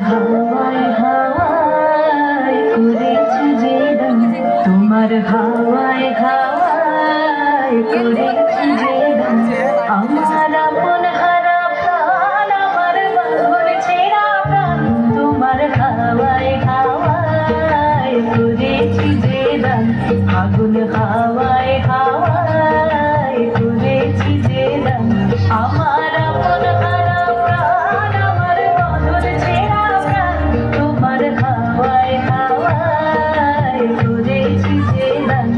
হাওয়ায় হাওয়ায় করেছি যে দান, তোমার হাওয়ায় হাওয়ায় করেছি যে দান, আমার আপন হারা প্রাণ, আমার বাঁধন ছেঁড়া প্রাণ, তোমার হাওয়ায় হাওয়ায় করেছি যে দান, আগুন হাওয়ায় হাওয়ায় করেছি যে দান, আমার আপন হারা প্রাণ, আমার বাঁধন ছেঁড়া প্রাণ, তোমার হাওয়ায় হাওয়ায় করেছি যে দান,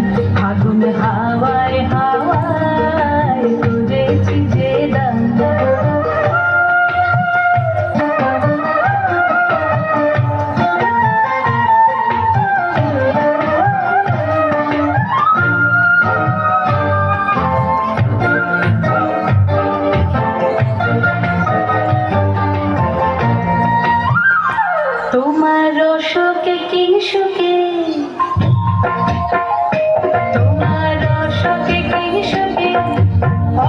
আগুন হাওয়ায় হাওয়ায় করেছি যে দান। তোমার সুখে কি সুখে, তোমার সুখে কি সুখে,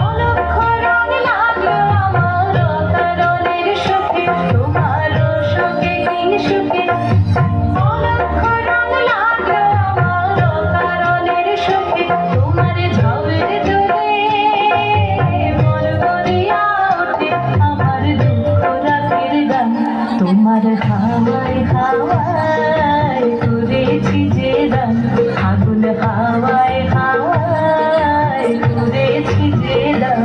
অলক্ষ রং লাগলো আমার কারণের সুখে, তোমার সুখে কি সুখে, অলক্ষ রং লাগলো আমার কারণের সুখে, তোমার ঝাউয়ের জলে মন করিয়া ওঠে আমার দুঃখ রাতের গান, তোমার হাওয়ায় হাওয়ায় করেছি যে দান, আগুন হাওয়ায় হাওয়ায় করেছি যে দান।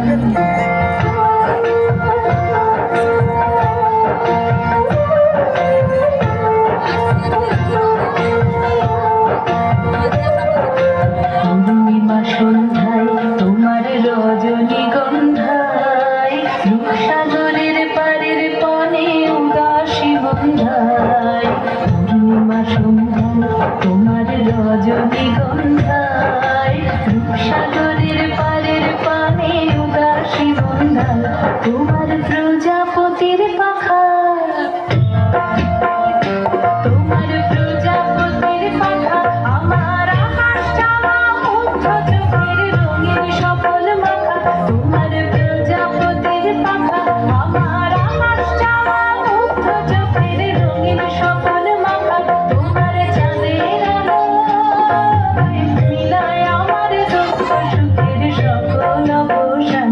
পূর্ণিমা সন্ধ্যায় তোমার রজনীগন্ধায়, রূপসাগরের পারের পনে উদাসী বন্ধায়, পূর্ণিমা সন্ধ্যায় তোমার রজনীগন্ধায়, রূপসাগরের পারের পানে উদাসী বন্ধায়, তোমার প্রজাপতির পাখা, তোমার প্রজাপতির পাখা, আমার আকাশ চাওয়া মুগ্ধ চোখের রঙিন সফল মাখা, তোমার প্রজাপতির পাখা, আমার আকাশ চাওয়া মুগ্ধ চোখের রঙিন সফল মাখা, তোমার চাঁদের আলো মিলায় আমার দুঃখ সুখের সকল অবসান,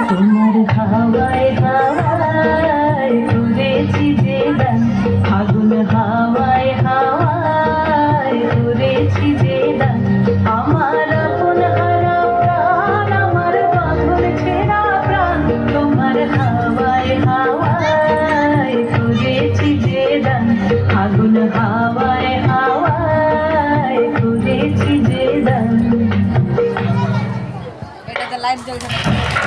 তোমার হাওয়ায় হাওয়ায় করেছি যে দান, আগুন হাওয়ায় হাওয়ায় করেছি যে দান, আমার আপন হারা প্রাণ, আমার বাঁধন ছেঁড়া প্রাণ, তোমার হাওয়ায় হাওয়ায় করেছি যে দান, আগুন হাওয়ায় হাওয়ায় করেছি যে দান। এটাতে লাইট জ্বলছে না।